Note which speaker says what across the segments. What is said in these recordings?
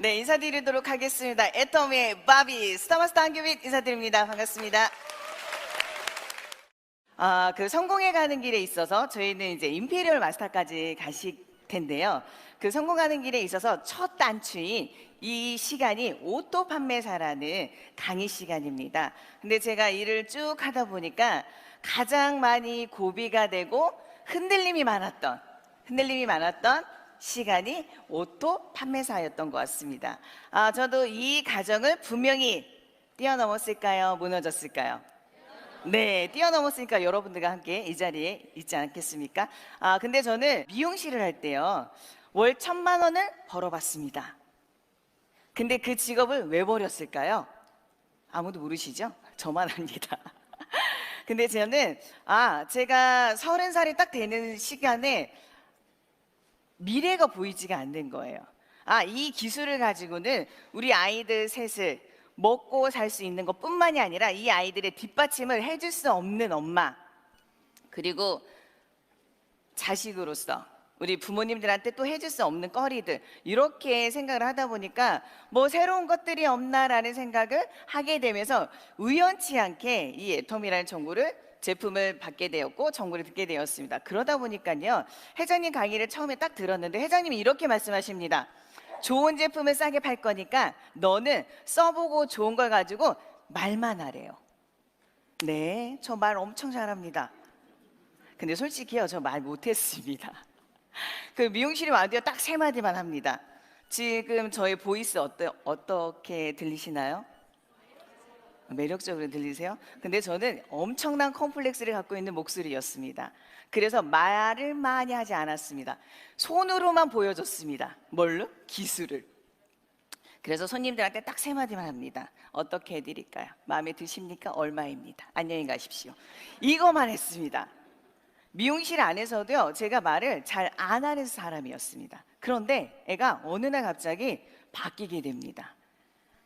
Speaker 1: 네, 인사드리도록 하겠습니다. 애터미의 바비, 스타마스터 한규빈 인사드립니다. 반갑습니다. 그 성공해 가는 길에 있어서 저희는 이제 임페리얼 마스터까지 가실 텐데요. 그 성공하는 길에 있어서 첫 단추인 이 시간이 오토 판매사라는 강의 시간입니다. 근데 제가 일을 쭉 하다 보니까 가장 많이 고비가 되고 흔들림이 많았던 시간이 오토 판매사였던 것 같습니다. 저도 이 과정을 분명히 뛰어넘었을까요? 무너졌을까요? 네, 뛰어넘었으니까 여러분들과 함께 이 자리에 있지 않겠습니까? 근데 저는 미용실을 할 때요, 월 1,000만 원을 벌어봤습니다. 근데 그 직업을 왜 버렸을까요? 아무도 모르시죠? 저만 압니다. 근데 저는 제가 30살이 딱 되는 시간에 미래가 보이지가 않는 거예요. 이 기술을 가지고는 우리 아이들 셋을 먹고 살 수 있는 것뿐만이 아니라 이 아이들의 뒷받침을 해줄 수 없는 엄마, 그리고 자식으로서 우리 부모님들한테 또 해줄 수 없는 거리들, 이렇게 생각을 하다 보니까 뭐 새로운 것들이 없나라는 생각을 하게 되면서 우연치 않게 이 애터미라는 제품을 받게 되었고 정보를 듣게 되었습니다. 그러다 보니까요, 회장님 강의를 처음에 딱 들었는데 회장님이 이렇게 말씀하십니다. 좋은 제품을 싸게 팔 거니까 너는 써보고 좋은 걸 가지고 말만 하래요. 네, 저 말 엄청 잘합니다. 근데 솔직히요, 저 말 못했습니다. 그 미용실에 와도요, 딱 3마디만 합니다. 지금 저의 보이스 어떻게 들리시나요? 매력적으로 들리세요? 근데 저는 엄청난 컴플렉스를 갖고 있는 목소리였습니다. 그래서 말을 많이 하지 않았습니다. 손으로만 보여줬습니다. 뭘로? 기술을. 그래서 손님들한테 딱 3마디만 합니다. 어떻게 해드릴까요? 마음에 드십니까? 얼마입니다. 안녕히 가십시오. 이거만 했습니다. 미용실 안에서도요, 제가 말을 잘 안 하는 사람이었습니다. 그런데 애가 어느 날 갑자기 바뀌게 됩니다.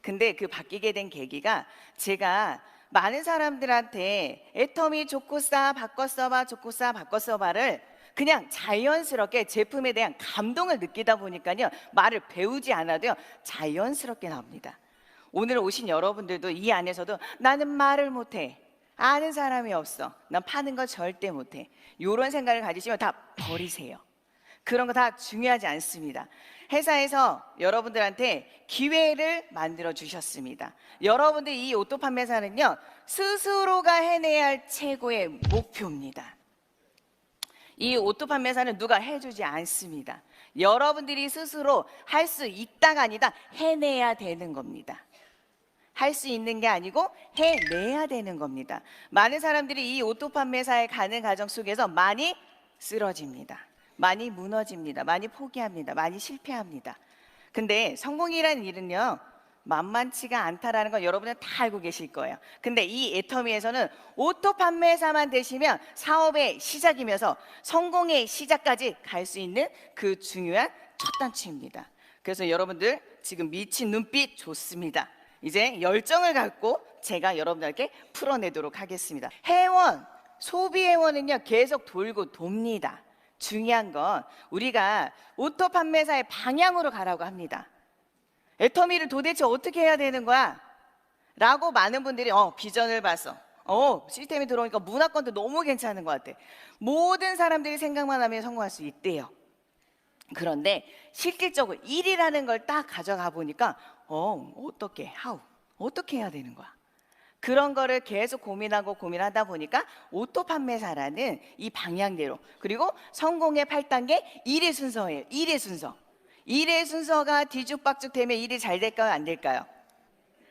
Speaker 1: 근데 그 바뀌게 된 계기가, 제가 많은 사람들한테 애터미 좋고 싸, 바꿔 써봐, 좋고 싸, 바꿔 써봐를 그냥 자연스럽게 제품에 대한 감동을 느끼다 보니까요, 말을 배우지 않아도요, 자연스럽게 나옵니다. 오늘 오신 여러분들도 이 안에서도 나는 말을 못해, 아는 사람이 없어, 난 파는 거 절대 못해, 이런 생각을 가지시면 다 버리세요. 그런 거 다 중요하지 않습니다. 회사에서 여러분들한테 기회를 만들어 주셨습니다. 여러분들 이 오토 판매사는요, 스스로가 해내야 할 최고의 목표입니다. 이 오토 판매사는 누가 해주지 않습니다. 여러분들이 스스로 할 수 있다가 아니다, 해내야 되는 겁니다. 할 수 있는 게 아니고 해내야 되는 겁니다. 많은 사람들이 이 오토 판매사에 가는 과정 속에서 많이 쓰러집니다. 많이 무너집니다. 많이 포기합니다. 많이 실패합니다. 근데 성공이라는 일은요, 만만치가 않다라는 건 여러분은 다 알고 계실 거예요. 근데 이 애터미에서는 오토 판매사만 되시면 사업의 시작이면서 성공의 시작까지 갈 수 있는 그 중요한 첫 단추입니다. 그래서 여러분들 지금 미친 눈빛 좋습니다. 이제 열정을 갖고 제가 여러분들께 풀어내도록 하겠습니다. 회원, 소비 회원은요, 계속 돌고 돕니다. 중요한 건 우리가 오토 판매사의 방향으로 가라고 합니다. 애터미를 도대체 어떻게 해야 되는 거야? 라고 많은 분들이 비전을 봤어, 시스템이 들어오니까 문화권도 너무 괜찮은 것 같아, 모든 사람들이 생각만 하면 성공할 수 있대요. 그런데 실질적으로 일이라는 걸 딱 가져가 보니까 어떻게 해야 되는 거야? 그런 거를 계속 고민하다 보니까 오토 판매사라는 이 방향대로, 그리고 성공의 8단계 1의 순서예요. 1의 순서. 1의 순서가 뒤죽박죽 되면 일이 잘 될까요? 안 될까요?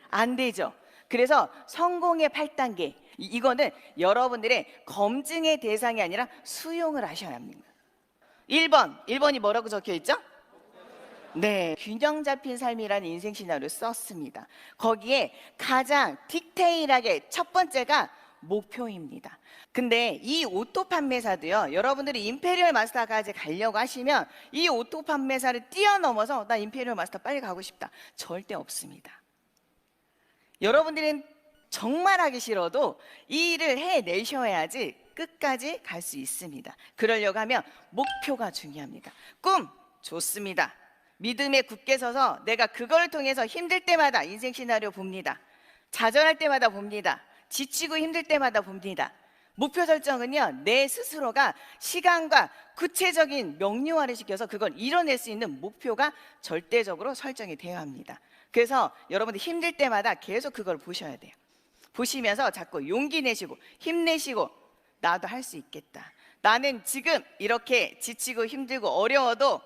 Speaker 1: 안 되죠. 그래서 성공의 8단계, 이거는 여러분들의 검증의 대상이 아니라 수용을 하셔야 합니다. 1번이 뭐라고 적혀 있죠? 네, 균형 잡힌 삶이라는 인생 시나리오를 썼습니다. 거기에 가장 디테일하게 첫 번째가 목표입니다. 근데 이 오토 판매사도요, 여러분들이 임페리얼 마스터까지 가려고 하시면 이 오토 판매사를 뛰어넘어서 나 임페리얼 마스터 빨리 가고 싶다, 절대 없습니다. 여러분들은 정말 하기 싫어도 이 일을 해내셔야지 끝까지 갈 수 있습니다. 그러려고 하면 목표가 중요합니다. 꿈 좋습니다. 믿음에 굳게 서서 내가 그걸 통해서 힘들 때마다 인생 시나리오 봅니다. 좌절할 때마다 봅니다. 지치고 힘들 때마다 봅니다. 목표 설정은요, 내 스스로가 시간과 구체적인 명료화를 시켜서 그걸 이뤄낼 수 있는 목표가 절대적으로 설정이 되어야 합니다. 그래서 여러분들 힘들 때마다 계속 그걸 보셔야 돼요. 보시면서 자꾸 용기 내시고 힘내시고, 나도 할 수 있겠다. 나는 지금 이렇게 지치고 힘들고 어려워도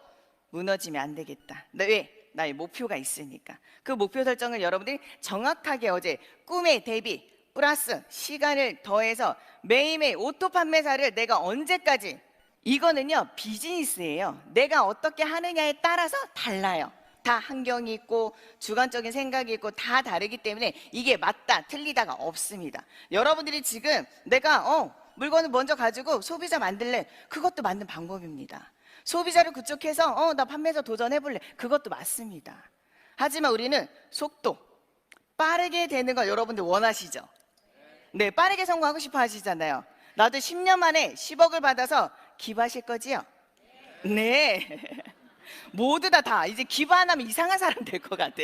Speaker 1: 무너지면 안 되겠다. 왜? 나의 목표가 있으니까. 그 목표 설정을 여러분들이 정확하게 어제 꿈의 대비 플러스 시간을 더해서 매일매일 오토 판매사를 내가 언제까지, 이거는요 비즈니스예요. 내가 어떻게 하느냐에 따라서 달라요. 다 환경이 있고 주관적인 생각이 있고 다 다르기 때문에 이게 맞다 틀리다가 없습니다. 여러분들이 지금 내가 물건을 먼저 가지고 소비자 만들래, 그것도 맞는 방법입니다. 소비자를 구축해서 나 판매자 도전해볼래, 그것도 맞습니다. 하지만 우리는 속도 빠르게 되는 걸 여러분들 원하시죠? 네, 빠르게 성공하고 싶어 하시잖아요. 나도 10년 만에 10억을 받아서 기부하실 거지요? 네. 모두 다 이제 기부 안 하면 이상한 사람 될 것 같아.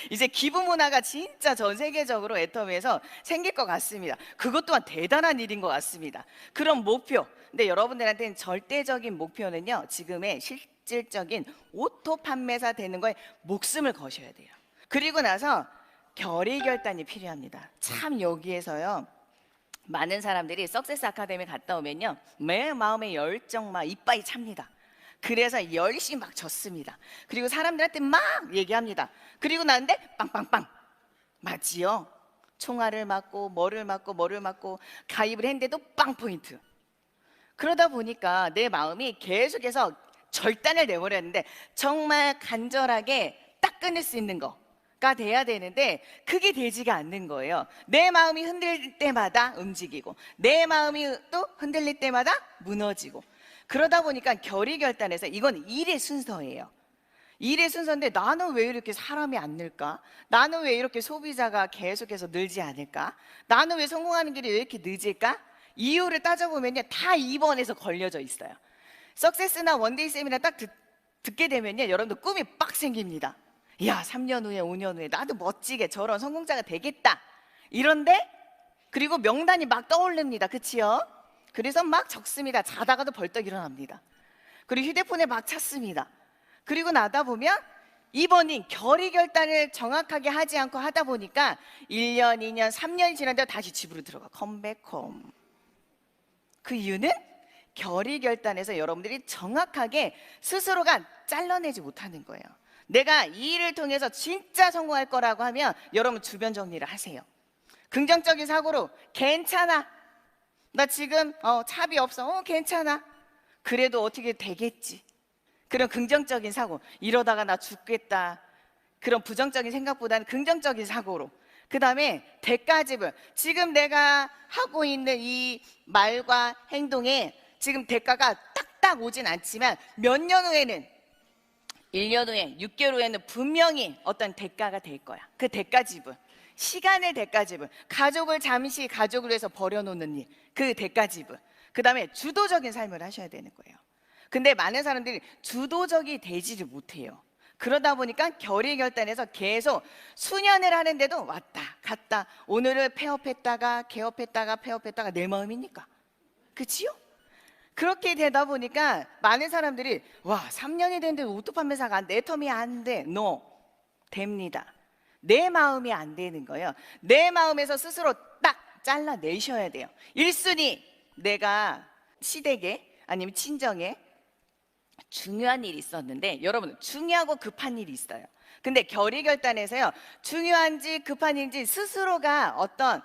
Speaker 1: 이제 기부 문화가 진짜 전 세계적으로 애터미에서 생길 것 같습니다. 그것 또한 대단한 일인 것 같습니다. 그런 목표, 근데 여러분들한테는 절대적인 목표는요, 지금의 실질적인 오토 판매사 되는 거에 목숨을 거셔야 돼요. 그리고 나서 결의결단이 필요합니다. 참 여기에서요, 많은 사람들이 석세스 아카데미 갔다 오면요, 매 마음의 열정 막 이빠이 찹니다. 그래서 열심히 막 졌습니다. 그리고 사람들한테 막 얘기합니다. 그리고 나는데 빵빵빵 맞지요? 총알을 맞고 뭐를 맞고 가입을 했는데도 빵 포인트. 그러다 보니까 내 마음이 계속해서 절단을 내버렸는데, 정말 간절하게 딱 끊을 수 있는 거가 돼야 되는데 그게 되지가 않는 거예요. 내 마음이 흔들릴 때마다 움직이고 내 마음이 또 흔들릴 때마다 무너지고, 그러다 보니까 결의결단에서 이건 일의 순서예요. 일의 순서인데 나는 왜 이렇게 사람이 안 늘까? 나는 왜 이렇게 소비자가 계속해서 늘지 않을까? 나는 왜 성공하는 길이 왜 이렇게 늦을까? 이유를 따져보면요, 다 2번에서 걸려져 있어요. 석세스나 원데이 세미나 딱 듣게 되면요, 여러분들 꿈이 빡 생깁니다. 야, 3년 후에 5년 후에 나도 멋지게 저런 성공자가 되겠다. 이런데 그리고 명단이 막 떠오릅니다. 그치요? 그래서 막 적습니다. 자다가도 벌떡 일어납니다. 그리고 휴대폰에 막 찾습니다. 그리고 나다 보면 2번인 결의결단을 정확하게 하지 않고 하다 보니까 1년, 2년, 3년이 지났는데 다시 집으로 들어가. 컴백홈. 그 이유는 결의결단에서 여러분들이 정확하게 스스로가 잘라내지 못하는 거예요. 내가 이 일을 통해서 진짜 성공할 거라고 하면 여러분 주변 정리를 하세요. 긍정적인 사고로 괜찮아. 나 지금 차비 없어. 괜찮아. 그래도 어떻게 되겠지. 그런 긍정적인 사고. 이러다가 나 죽겠다. 그런 부정적인 생각보다는 긍정적인 사고로. 그 다음에 대가지불. 지금 내가 하고 있는 이 말과 행동에 지금 대가가 딱딱 오진 않지만 몇 년 후에는, 1년 후에, 6개월 후에는 분명히 어떤 대가가 될 거야. 그 대가지불. 시간의 대가지불. 가족을 잠시 가족을 위해서 버려놓는 일. 그 대가지불. 그 다음에 주도적인 삶을 하셔야 되는 거예요. 근데 많은 사람들이 주도적이 되지를 못해요. 그러다 보니까 결의결단에서 계속 수년을 하는데도 왔다 갔다, 오늘을 폐업했다가 개업했다가 폐업했다가 내 마음이니까. 그치요? 그렇게 되다 보니까 많은 사람들이 3년이 됐는데 오토 판매사가 내 텀이 안 돼. No. 됩니다. 내 마음이 안 되는 거예요. 내 마음에서 스스로 딱 잘라내셔야 돼요. 1순위, 내가 시댁에 아니면 친정에 중요한 일이 있었는데, 여러분 중요하고 급한 일이 있어요. 근데 결의결단에서요, 중요한지 급한 일인지 스스로가 어떤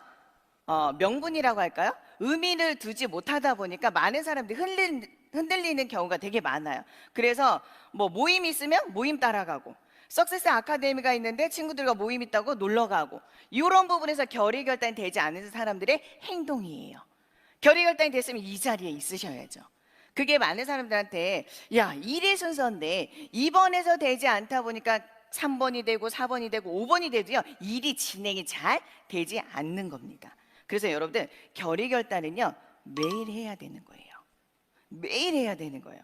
Speaker 1: 명분이라고 할까요? 의미를 두지 못하다 보니까 많은 사람들이 흔들리는 경우가 되게 많아요. 그래서 뭐 모임 있으면 모임 따라가고, 석세스 아카데미가 있는데 친구들과 모임 있다고 놀러 가고, 이런 부분에서 결의결단이 되지 않은 사람들의 행동이에요. 결의결단이 됐으면 이 자리에 있으셔야죠. 그게 많은 사람들한테 야, 일의 순서인데 2번에서 되지 않다 보니까 3번이 되고 4번이 되고 5번이 돼도요, 일이 진행이 잘 되지 않는 겁니다. 그래서 여러분들 결의결단은요, 매일 해야 되는 거예요. 매일 해야 되는 거예요.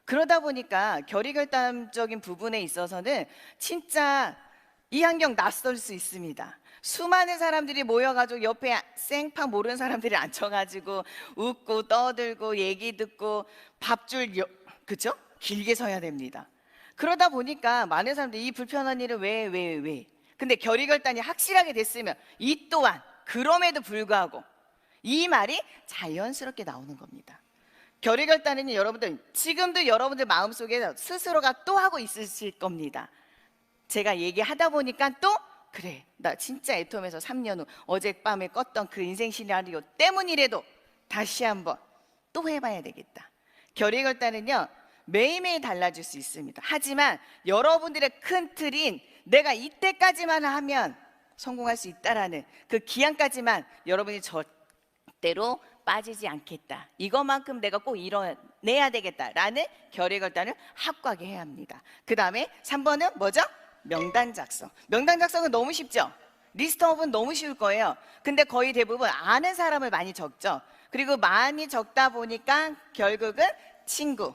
Speaker 1: 그러다 보니까 결의결단적인 부분에 있어서는 진짜 이 환경 낯설 수 있습니다. 수많은 사람들이 모여가지고 옆에 생판 모르는 사람들이 앉혀가지고 웃고 떠들고 얘기 듣고 밥줄 그죠? 길게 서야 됩니다. 그러다 보니까 많은 사람들이 이 불편한 일을 왜? 근데 결의결단이 확실하게 됐으면 이 또한 그럼에도 불구하고 이 말이 자연스럽게 나오는 겁니다. 결의결단은 여러분들 지금도 여러분들 마음속에 스스로가 또 하고 있으실 겁니다. 제가 얘기하다 보니까 또 그래 나 진짜 애톰에서 3년 후 어젯밤에 껐던 그 인생 시나리오 때문이라도 다시 한번 또 해봐야 되겠다. 결의결단은요 매일매일 달라질 수 있습니다. 하지만 여러분들의 큰 틀인 내가 이때까지만 하면 성공할 수 있다라는 그 기한까지만 여러분이 절대로 빠지지 않겠다. 이것만큼 내가 꼭 이뤄내야 되겠다라는 결의결단을 확고하게 해야 합니다. 그 다음에 3번은 뭐죠? 명단 작성. 명단 작성은 너무 쉽죠? 리스트업은 너무 쉬울 거예요. 근데 거의 대부분 아는 사람을 많이 적죠. 그리고 많이 적다 보니까 결국은 친구,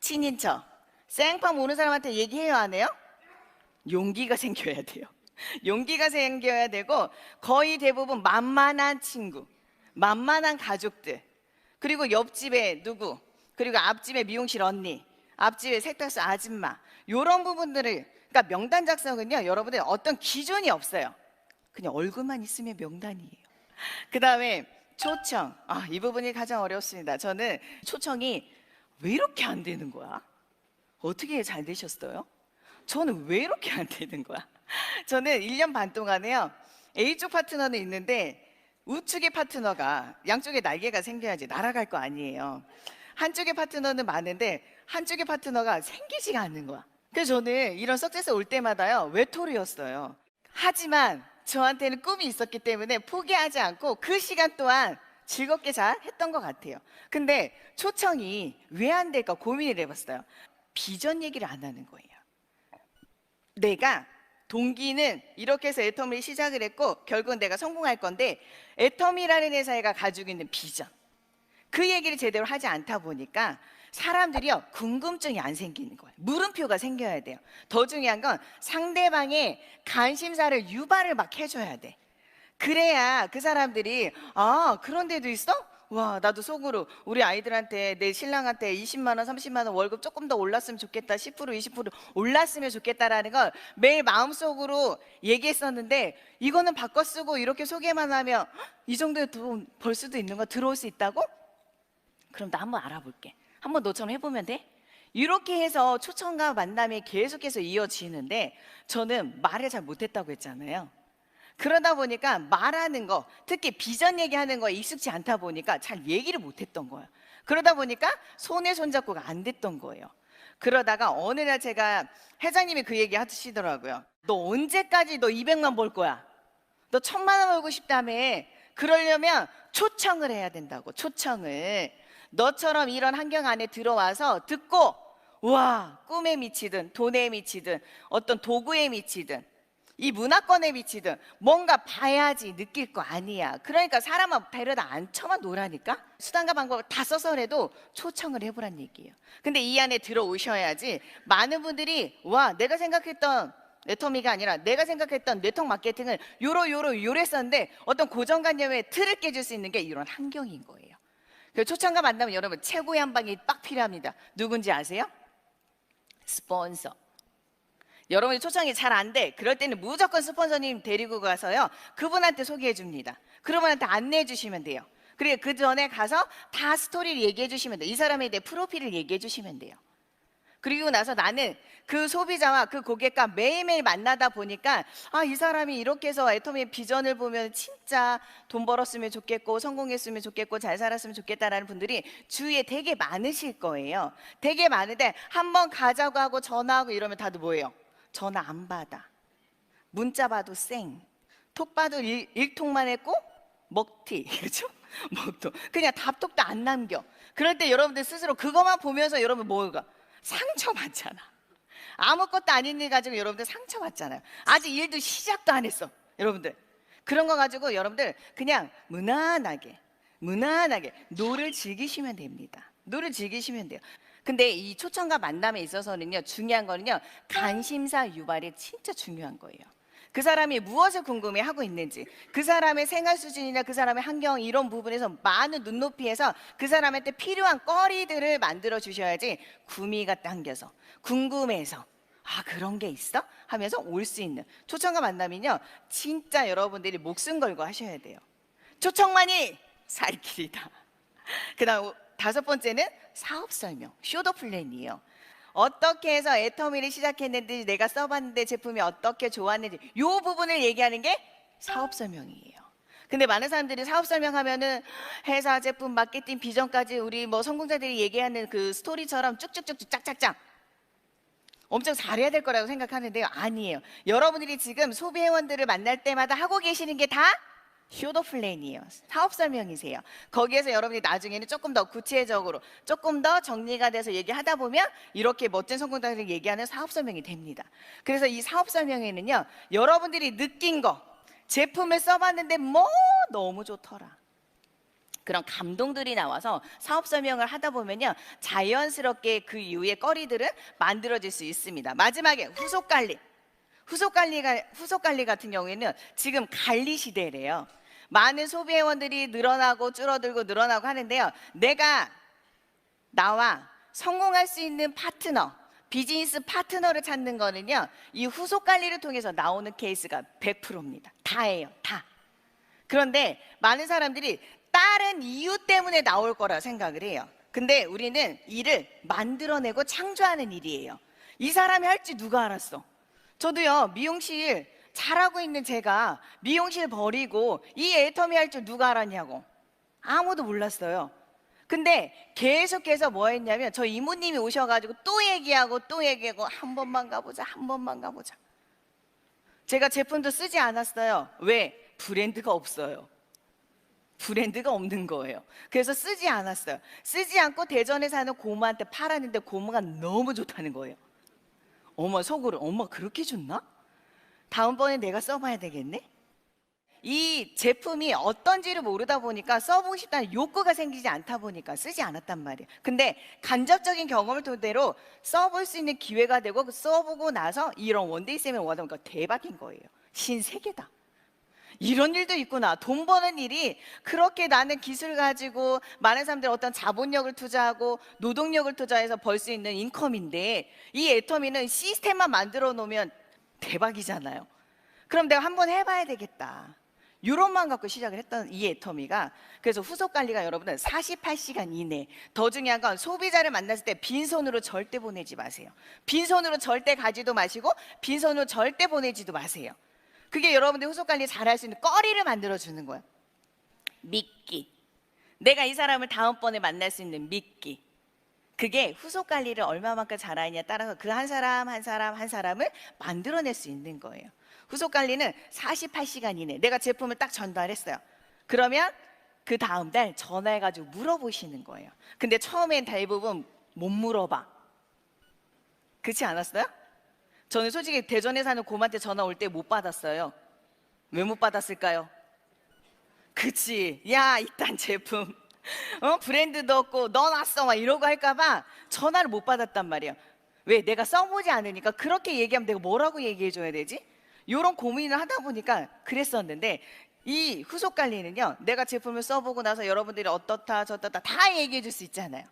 Speaker 1: 친인척, 생판 모르는 사람한테 얘기해요, 안 해요? 용기가 생겨야 돼요. 용기가 생겨야 되고 거의 대부분 만만한 친구, 만만한 가족들, 그리고 옆집에 누구, 그리고 앞집에 미용실 언니, 앞집에 세탁소 아줌마, 이런 부분들을, 그러니까 명단 작성은요 여러분들 어떤 기준이 없어요. 그냥 얼굴만 있으면 명단이에요. 그 다음에 초청. 이 부분이 가장 어렵습니다. 저는 초청이 왜 이렇게 안 되는 거야? 어떻게 잘 되셨어요? 저는 왜 이렇게 안 되는 거야? 저는 1년 반 동안에요 A쪽 파트너는 있는데 우측의 파트너가, 양쪽에 날개가 생겨야지 날아갈 거 아니에요. 한쪽의 파트너는 많은데 한쪽의 파트너가 생기지가 않는 거야. 그래서 저는 이런 석세스 올 때마다요 외톨이였어요. 하지만 저한테는 꿈이 있었기 때문에 포기하지 않고 그 시간 동안 즐겁게 잘 했던 것 같아요. 근데 초청이 왜 안 될까 고민을 해봤어요. 비전 얘기를 안 하는 거예요. 내가 동기는 이렇게 해서 애터미를 시작을 했고 결국은 내가 성공할 건데 애터미라는 회사가 가지고 있는 비전, 그 얘기를 제대로 하지 않다 보니까 사람들이요 궁금증이 안 생기는 거예요. 물음표가 생겨야 돼요. 더 중요한 건 상대방의 관심사를 유발을 막 해줘야 돼. 그래야 그 사람들이 그런 데도 있어? 와, 나도 속으로 우리 아이들한테, 내 신랑한테 20만 원, 30만 원 월급 조금 더 올랐으면 좋겠다, 10%, 20% 올랐으면 좋겠다라는 걸 매일 마음속으로 얘기했었는데 이거는 바꿔 쓰고 이렇게 소개만 하면 이 정도의 돈 벌 수도 있는 거, 들어올 수 있다고? 그럼 나 한번 알아볼게. 한번 너처럼 해보면 돼? 이렇게 해서 초청과 만남이 계속해서 이어지는데 저는 말을 잘 못했다고 했잖아요. 그러다 보니까 말하는 거, 특히 비전 얘기하는 거에 익숙지 않다 보니까 잘 얘기를 못했던 거예요. 그러다 보니까 손에 손잡고가 안 됐던 거예요. 그러다가 어느 날 제가 회장님이 그 얘기 하시더라고요. 너 언제까지 너 200만 벌 거야? 너 1000만 원 벌고 싶다며. 그러려면 초청을 해야 된다고. 초청을. 너처럼 이런 환경 안에 들어와서 듣고 와, 꿈에 미치든 돈에 미치든 어떤 도구에 미치든 이 문화권에 미치든 뭔가 봐야지 느낄 거 아니야. 그러니까 사람은 데려다 앉혀만 놓으라니까. 수단과 방법을 다 써서라도 초청을 해보란 얘기예요. 근데 이 안에 들어오셔야지 많은 분들이 와, 내가 생각했던 네트워크가 아니라 내가 생각했던 네트워크 마케팅을 요래 썼는데 어떤 고정관념의 틀을 깨줄 수 있는 게 이런 환경인 거예요. 그래서 초청과 만나면 여러분 최고의 한 방이 딱 필요합니다. 누군지 아세요? 스폰서. 여러분이 초청이 잘 안 돼. 그럴 때는 무조건 스폰서님 데리고 가서요 그분한테 소개해 줍니다. 그분한테 안내해 주시면 돼요. 그리고 그 전에 가서 다 스토리를 얘기해 주시면 돼요. 이 사람에 대해 프로필을 얘기해 주시면 돼요. 그리고 나서 나는 그 소비자와 그 고객과 매일매일 만나다 보니까 이 사람이 이렇게 해서 애터미의 비전을 보면 진짜 돈 벌었으면 좋겠고 성공했으면 좋겠고 잘 살았으면 좋겠다라는 분들이 주위에 되게 많으실 거예요. 되게 많은데 한번 가자고 하고 전화하고 이러면 다들 뭐예요? 전화 안 받아. 문자 봐도 쌩. 톡 봐도 일통만 했고 먹튀. 그렇죠? 먹통. 그냥 답톡도 안 남겨. 그럴 때 여러분들 스스로 그것만 보면서 여러분 뭐가 상처받잖아. 아무것도 아닌 일 가지고 여러분들 상처받잖아요. 아직 일도 시작도 안 했어. 여러분들 그런 거 가지고 여러분들 그냥 무난하게 노를 즐기시면 됩니다. 노를 즐기시면 돼요. 근데 이 초청과 만남에 있어서는요, 중요한 거는요, 관심사 유발이 진짜 중요한 거예요. 그 사람이 무엇을 궁금해하고 있는지, 그 사람의 생활 수준이나 그 사람의 환경 이런 부분에서 많은 눈높이에서 그 사람한테 필요한 거리들을 만들어 주셔야지 구미가 당겨서 궁금해서 아 그런 게 있어? 하면서 올 수 있는 초청과 만남이요 진짜 여러분들이 목숨 걸고 하셔야 돼요. 초청만이 살 길이다. 그다음 다섯 번째는 사업 설명, 쇼더 플랜이에요. 어떻게 해서 애터미를 시작했는지, 내가 써봤는데 제품이 어떻게 좋았는지 이 부분을 얘기하는 게 사업 설명이에요. 근데 많은 사람들이 사업 설명하면은 회사, 제품, 마케팅, 비전까지 우리 뭐 성공자들이 얘기하는 그 스토리처럼 쭉쭉쭉쭉 짝짝짝 엄청 잘해야 될 거라고 생각하는데요. 아니에요. 여러분들이 지금 소비회원들을 만날 때마다 하고 계시는 게 다 쇼더 플랜이에요. 사업 설명이세요. 거기에서 여러분이 나중에는 조금 더 구체적으로 조금 더 정리가 돼서 얘기하다 보면 이렇게 멋진 성공자들이 얘기하는 사업 설명이 됩니다. 그래서 이 사업 설명에는요, 여러분들이 느낀 거, 제품을 써봤는데 뭐 너무 좋더라, 그런 감동들이 나와서 사업 설명을 하다 보면요, 자연스럽게 그 이후의 거리들은 만들어질 수 있습니다. 마지막에 후속 관리. 후속 관리 같은 경우에는 지금 관리 시대래요. 많은 소비회원들이 늘어나고 줄어들고 늘어나고 하는데요, 내가 나와 성공할 수 있는 파트너, 비즈니스 파트너를 찾는 거는요, 이 후속 관리를 통해서 나오는 케이스가 100%입니다. 다예요, 다. 그런데 많은 사람들이 다른 이유 때문에 나올 거라 생각을 해요. 근데 우리는 일을 만들어내고 창조하는 일이에요. 이 사람이 할지 누가 알았어? 저도요, 미용실 잘하고 있는 제가 미용실 버리고 이 애터미 할 줄 누가 알았냐고. 아무도 몰랐어요. 근데 계속해서 뭐 했냐면 저 이모님이 오셔가지고 또 얘기하고 또 얘기하고 한 번만 가보자, 한 번만 가보자. 제가 제품도 쓰지 않았어요. 왜? 브랜드가 없어요. 브랜드가 없는 거예요. 그래서 쓰지 않았어요. 쓰지 않고 대전에 사는 고모한테 팔았는데 고모가 너무 좋다는 거예요. 어머, 속으로 어머 그렇게 좋나? 다음번에 내가 써봐야 되겠네? 이 제품이 어떤지를 모르다 보니까 써보고 싶다는 욕구가 생기지 않다 보니까 쓰지 않았단 말이에요. 근데 간접적인 경험을 토대로 써볼 수 있는 기회가 되고 써보고 나서 이런 원데이 세미나 와다 보니까 대박인 거예요. 신세계다. 이런 일도 있구나. 돈 버는 일이 그렇게 나는 기술 가지고 많은 사람들이 어떤 자본력을 투자하고 노동력을 투자해서 벌 수 있는 인컴인데 이 애터미는 시스템만 만들어 놓으면 대박이잖아요. 그럼 내가 한번 해봐야 되겠다. 이런 마음 갖고 시작을 했던 이 애터미가, 그래서 후속 관리가 여러분들 48시간 이내. 더 중요한 건 소비자를 만났을 때 빈손으로 절대 보내지 마세요. 빈손으로 절대 가지도 마시고 빈손으로 절대 보내지도 마세요. 그게 여러분들 후속 관리 잘할 수 있는 거리를 만들어 주는 거예요. 믿기. 내가 이 사람을 다음번에 만날 수 있는 믿기. 그게 후속 관리를 얼마만큼 잘하느냐에 따라서 그 한 사람 한 사람 한 사람을 만들어낼 수 있는 거예요. 후속 관리는 48시간 이내. 내가 제품을 딱 전달했어요. 그러면 그 다음 달 전화해가지고 물어보시는 거예요. 근데 처음엔 대부분 못 물어봐. 그렇지 않았어요? 저는 솔직히 대전에 사는 고모한테 전화 올 때 못 받았어요. 왜 못 받았을까요? 그치, 야 이딴 제품 브랜드도 없고 넣어놨어 막 이러고 할까봐 전화를 못 받았단 말이에요. 왜? 내가 써보지 않으니까. 그렇게 얘기하면 내가 뭐라고 얘기해줘야 되지? 이런 고민을 하다 보니까 그랬었는데, 이 후속 관리는요, 내가 제품을 써보고 나서 여러분들이 어떻다 저떻다 다 얘기해 줄 수 있잖아요.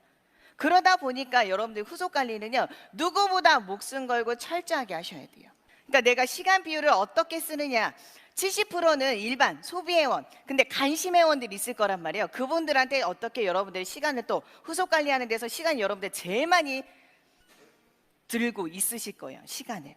Speaker 1: 그러다 보니까 여러분들 후속 관리는요, 누구보다 목숨 걸고 철저하게 하셔야 돼요. 그러니까 내가 시간 비율을 어떻게 쓰느냐. 70%는 일반 소비회원, 근데 관심회원들이 있을 거란 말이에요. 그분들한테 어떻게 여러분들이 시간을 또 후속 관리하는 데서 시간이 여러분들 제일 많이 들고 있으실 거예요. 시간을.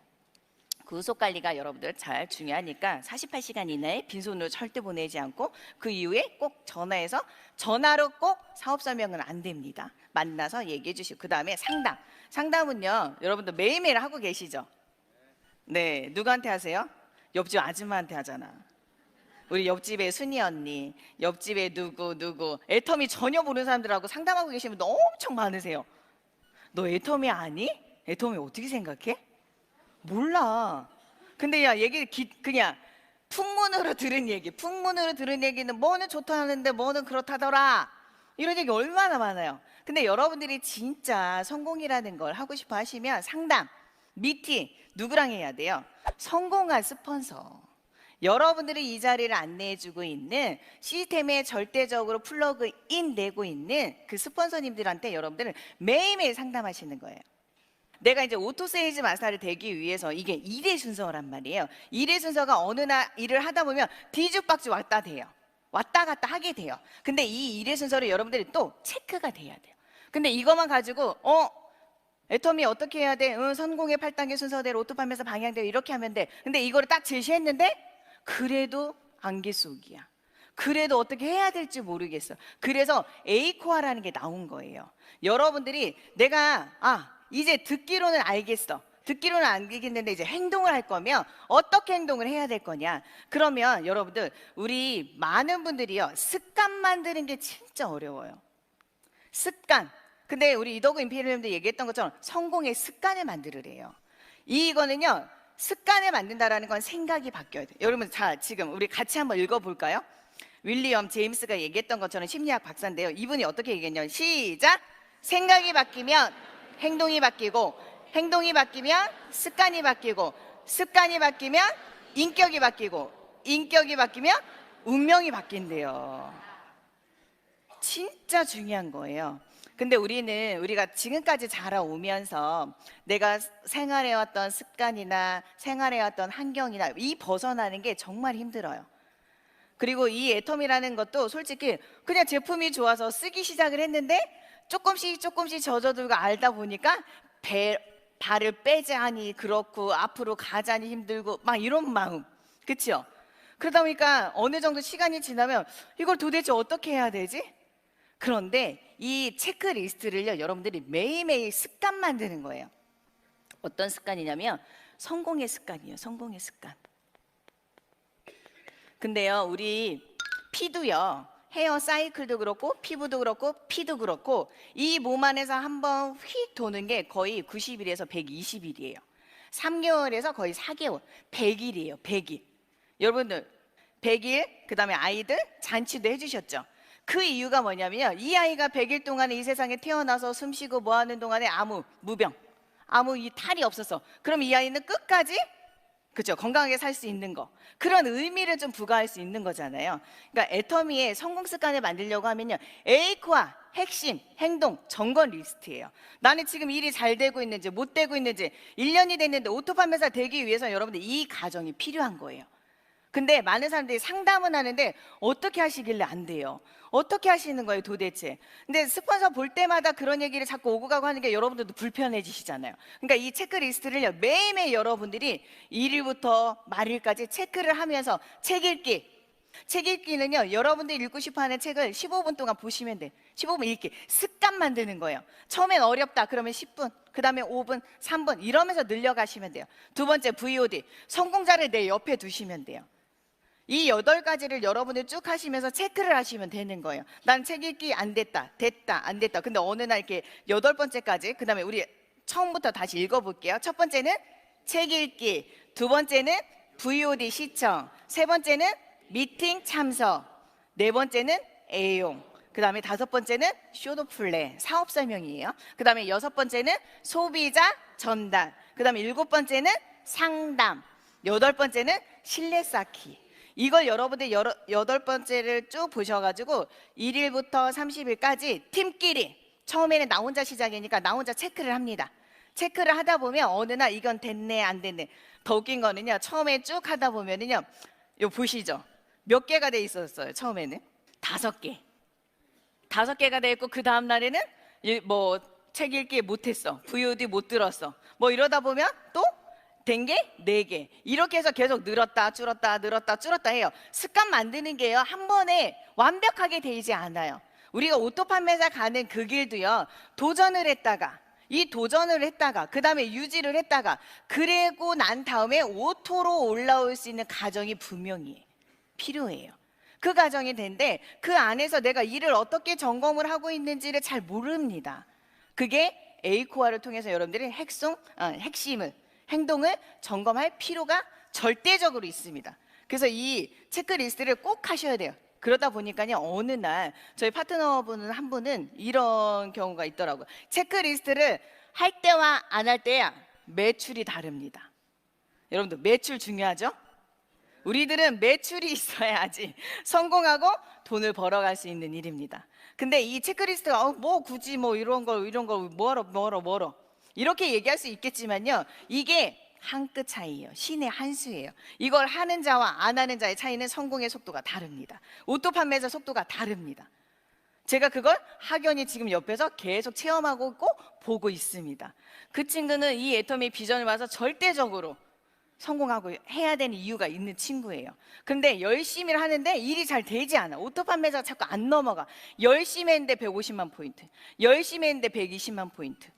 Speaker 1: 그 후속 관리가 여러분들 잘 중요하니까 48시간 이내에 빈손으로 절대 보내지 않고 그 이후에 꼭 전화해서, 전화로 꼭 사업 설명은 안 됩니다. 만나서 얘기해 주시고, 그 다음에 상담. 상담은요, 여러분들 매일매일 하고 계시죠? 네, 누구한테 하세요? 옆집 아줌마한테 하잖아. 우리 옆집에 순이 언니, 옆집에 누구 애터미 전혀 모르는 사람들하고 상담하고 계시는 분도 엄청 많으세요. 너 애터미 아니? 애터미 어떻게 생각해? 몰라. 근데 야, 그냥 풍문으로 들은 얘기는 뭐는 좋다 하는데 뭐는 그렇다더라. 이런 얘기 얼마나 많아요. 근데 여러분들이 진짜 성공이라는 걸 하고 싶어 하시면 상담, 미팅 누구랑 해야 돼요? 성공한 스폰서. 여러분들이 이 자리를 안내해주고 있는 시스템에 절대적으로 플러그인 되고 있는 그 스폰서님들한테 여러분들은 매일매일 상담하시는 거예요. 내가 이제 오토세일즈 마스터를 되기 위해서 이게 2대 순서란 말이에요. 2대 순서가 어느 날 일을 하다 보면 뒤죽박죽 왔다 돼요. 왔다 갔다 하게 돼요. 근데 이 2대 순서를 여러분들이 또 체크가 돼야 돼요. 근데 이것만 가지고 애터미 어떻게 해야 돼? 성공의 8단계 순서대로 오토팜에서 방향대로 이렇게 하면 돼. 근데 이거를 딱 제시했는데 그래도 안개 속이야. 그래도 어떻게 해야 될지 모르겠어. 그래서 에이코아라는 게 나온 거예요. 여러분들이 내가 이제 듣기로는 알겠어. 듣기로는 알겠는데 이제 행동을 할 거면 어떻게 행동을 해야 될 거냐. 그러면 여러분들 우리 많은 분들이요 습관 만드는 게 진짜 어려워요. 습관. 근데 우리 이덕우 임페리엄도 얘기했던 것처럼 성공의 습관을 만들으래요. 이거는요 습관을 만든다라는 건 생각이 바뀌어야 돼요. 여러분 자 지금 우리 같이 한번 읽어볼까요? 윌리엄 제임스가 얘기했던 것처럼 심리학 박사인데요. 이분이 어떻게 얘기했냐면 시작! 생각이 바뀌면 행동이 바뀌고 행동이 바뀌면 습관이 바뀌고 습관이 바뀌면 인격이 바뀌고 인격이 바뀌면 운명이 바뀐대요. 진짜 중요한 거예요. 근데 우리가 지금까지 자라오면서 내가 생활해왔던 습관이나 생활해왔던 환경이나 이 벗어나는 게 정말 힘들어요. 그리고 이 애텀이라는 것도 솔직히 그냥 제품이 좋아서 쓰기 시작을 했는데 조금씩 젖어들고 알다 보니까 발을 빼자니 그렇고 앞으로 가자니 힘들고 막 이런 마음, 그렇죠? 그러다 보니까 어느 정도 시간이 지나면 이걸 도대체 어떻게 해야 되지? 그런데 이 체크리스트를요 여러분들이 매일매일 습관 만드는 거예요. 어떤 습관이냐면 성공의 습관이에요. 성공의 습관. 근데요 우리 피도요 헤어 사이클도 그렇고 피부도 그렇고 피도 그렇고 이 몸 안에서 한번 휙 도는 게 거의 90일에서 120일이에요. 3개월에서 거의 4개월, 100일이에요. 100일. 여러분들 100일 그다음에 아이들 잔치도 해주셨죠. 그 이유가 뭐냐면요 이 아이가 100일 동안에 이 세상에 태어나서 숨쉬고 뭐하는 동안에 아무 무병 아무 이 탈이 없었어. 그럼 이 아이는 끝까지 그렇죠. 건강하게 살 수 있는 거. 그런 의미를 좀 부과할 수 있는 거잖아요. 그러니까 애터미의 성공 습관을 만들려고 하면요. 에이코아, 핵심, 행동, 점검 리스트예요. 나는 지금 일이 잘 되고 있는지 못 되고 있는지 1년이 됐는데 오토판매사 되기 위해서 여러분들 이 과정이 필요한 거예요. 근데 많은 사람들이 상담은 하는데 어떻게 하시길래 안 돼요? 어떻게 하시는 거예요 도대체? 근데 스폰서 볼 때마다 그런 얘기를 자꾸 오고 가고 하는 게 여러분들도 불편해지시잖아요. 그러니까 이 체크리스트를 매일매일 여러분들이 일일부터 말일까지 체크를 하면서 책 읽기. 책 읽기는요 여러분들이 읽고 싶어하는 책을 15분 동안 보시면 돼. 15분 읽기. 습관 만드는 거예요. 처음엔 어렵다 그러면 10분, 그 다음에 5분, 3분 이러면서 늘려가시면 돼요. 두 번째 VOD. 성공자를 내 옆에 두시면 돼요. 이 8가지를 여러분들 쭉 하시면서 체크를 하시면 되는 거예요. 난 책 읽기 안 됐다, 됐다, 안 됐다. 근데 어느 날 이렇게 8번째까지, 그 다음에 우리 처음부터 다시 읽어볼게요. 첫 번째는 책 읽기, 두 번째는 VOD 시청, 세 번째는 미팅 참석, 네 번째는 애용, 그 다음에 5번째는 쇼도 플랜, 사업 설명이에요. 그 다음에 6번째는 소비자 전달, 그 다음에 7번째는 상담, 8번째는 신뢰 쌓기. 이걸 여러분들 8번째를 쭉 보셔가지고 1일부터 30일까지 팀끼리 처음에는 나 혼자 시작이니까 나 혼자 체크를 합니다. 체크를 하다 보면 어느 날 이건 됐네 안 됐네. 더 웃긴 거는요 처음에 쭉 하다 보면은요 요 보시죠 몇 개가 돼 있었어요. 처음에는 5개 5개가 돼 있고 그 다음 날에는 뭐 책 읽기 못했어, VOD 못 들었어, 뭐 이러다 보면 또 된 게 4개. 이렇게 해서 계속 늘었다 줄었다 늘었다 줄었다 해요. 습관 만드는 게요 한 번에 완벽하게 되지 않아요. 우리가 오토 판매사 가는 그 길도요 도전을 했다가 그 다음에 유지를 했다가 그리고 난 다음에 오토로 올라올 수 있는 과정이 분명히 필요해요. 그 과정이 되는데 그 안에서 내가 일을 어떻게 점검을 하고 있는지를 잘 모릅니다. 그게 에이코아를 통해서 여러분들이 핵심을 행동을 점검할 필요가 절대적으로 있습니다. 그래서 이 체크리스트를 꼭 하셔야 돼요. 그러다 보니까요, 어느 날 저희 파트너분 한 분은 이런 경우가 있더라고요. 체크리스트를 할 때와 안 할 때야 매출이 다릅니다. 여러분들 매출 중요하죠? 우리들은 매출이 있어야지 성공하고 돈을 벌어갈 수 있는 일입니다. 근데 이 체크리스트가 뭐 굳이 뭐 이런 걸 뭐러 이렇게 얘기할 수 있겠지만요, 이게 한 끗 차이예요. 신의 한 수예요. 이걸 하는 자와 안 하는 자의 차이는 성공의 속도가 다릅니다. 오토 판매자 속도가 다릅니다. 제가 그걸 학연이 지금 옆에서 계속 체험하고 있고 보고 있습니다. 그 친구는 이 애터미 비전을 봐서 절대적으로 성공하고 해야 되는 이유가 있는 친구예요. 근데 열심히 하는데 일이 잘 되지 않아. 오토 판매자가 자꾸 안 넘어가. 열심히 했는데 150만 포인트, 열심히 했는데 120만 포인트.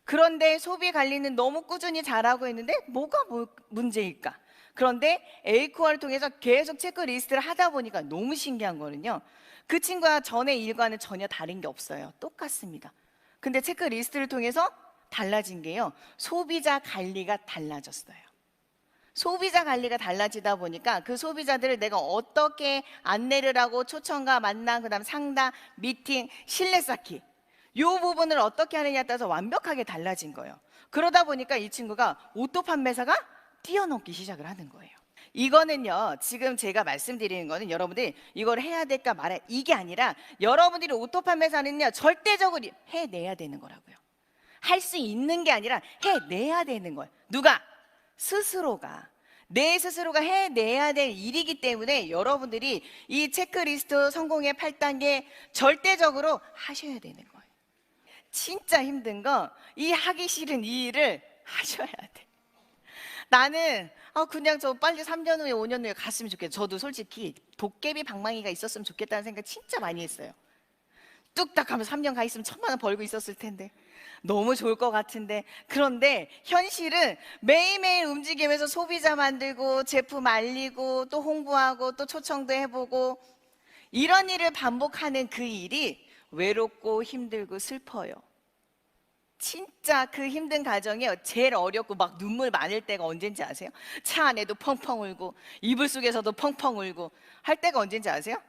Speaker 1: 그런데 소비 관리는 너무 꾸준히 잘하고 있는데 뭐가 문제일까? 그런데 에이코아를 통해서 계속 체크리스트를 하다 보니까 너무 신기한 거는요, 그 친구와 전의 일과는 전혀 다른 게 없어요. 똑같습니다. 근데 체크리스트를 통해서 달라진 게요, 소비자 관리가 달라졌어요. 소비자 관리가 달라지다 보니까 그 소비자들을 내가 어떻게 안내를 하고 초청과 만남, 그다음 상담, 미팅, 신뢰 쌓기, 이 부분을 어떻게 하느냐에 따라서 완벽하게 달라진 거예요. 그러다 보니까 이 친구가 오토 판매사가 뛰어넘기 시작을 하는 거예요. 이거는요, 지금 제가 말씀드리는 거는 여러분들이 이걸 해야 될까 말아야, 이게 아니라 여러분들이 오토 판매사는요 절대적으로 해내야 되는 거라고요. 할 수 있는 게 아니라 해내야 되는 거예요. 누가? 스스로가. 내 스스로가 해내야 될 일이기 때문에 여러분들이 이 체크리스트 성공의 8단계 절대적으로 하셔야 되는 거예요. 진짜 힘든 거, 이 하기 싫은 이 일을 하셔야 돼. 나는 그냥 저 빨리 3년 후에 5년 후에 갔으면 좋겠어. 저도 솔직히 도깨비 방망이가 있었으면 좋겠다는 생각 진짜 많이 했어요. 뚝딱 하면 3년 가 있으면 1,000만 원 벌고 있었을 텐데 너무 좋을 것 같은데. 그런데 현실은 매일매일 움직이면서 소비자 만들고 제품 알리고 또 홍보하고 또 초청도 해보고 이런 일을 반복하는 그 일이 외롭고 힘들고 슬퍼요. 진짜 그 힘든 과정이 제일 어렵고 막 눈물 많을 때가 언젠지 아세요? 차 안에도 펑펑 울고 이불 속에서도 펑펑 울고 할 때가 언젠지 아세요?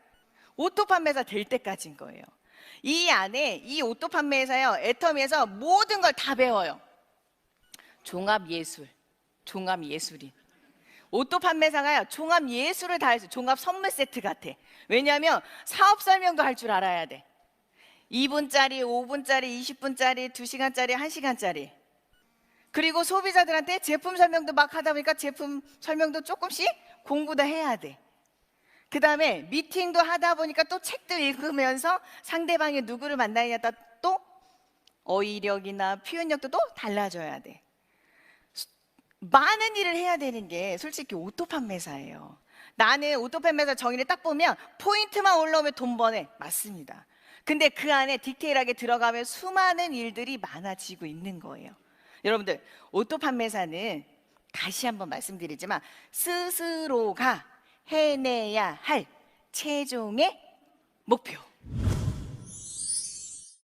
Speaker 1: 오토 판매사 될 때까지인 거예요. 이 안에 이 오토 판매사요, 애터미에서 모든 걸 다 배워요. 종합예술, 종합예술인. 오토 판매사가요, 종합예술을 다 해서 종합 선물 세트 같아. 왜냐하면 사업 설명도 할 줄 알아야 돼. 2분짜리, 5분짜리, 20분짜리, 2시간짜리, 1시간짜리. 그리고 소비자들한테 제품 설명도 막 하다 보니까 제품 설명도 조금씩 공부도 해야 돼. 그 다음에 미팅도 하다 보니까 또 책도 읽으면서 상대방이 누구를 만나느냐에 따라 또 어휘력이나 표현력도 또 달라져야 돼. 많은 일을 해야 되는 게 솔직히 오토 판매사예요. 나는 오토 판매사 정의를 딱 보면 포인트만 올라오면 돈 버네. 맞습니다. 근데 그 안에 디테일하게 들어가면 수많은 일들이 많아지고 있는 거예요. 여러분들, 오토 판매사는 다시 한번 말씀드리지만 스스로가 해내야 할 최종의 목표.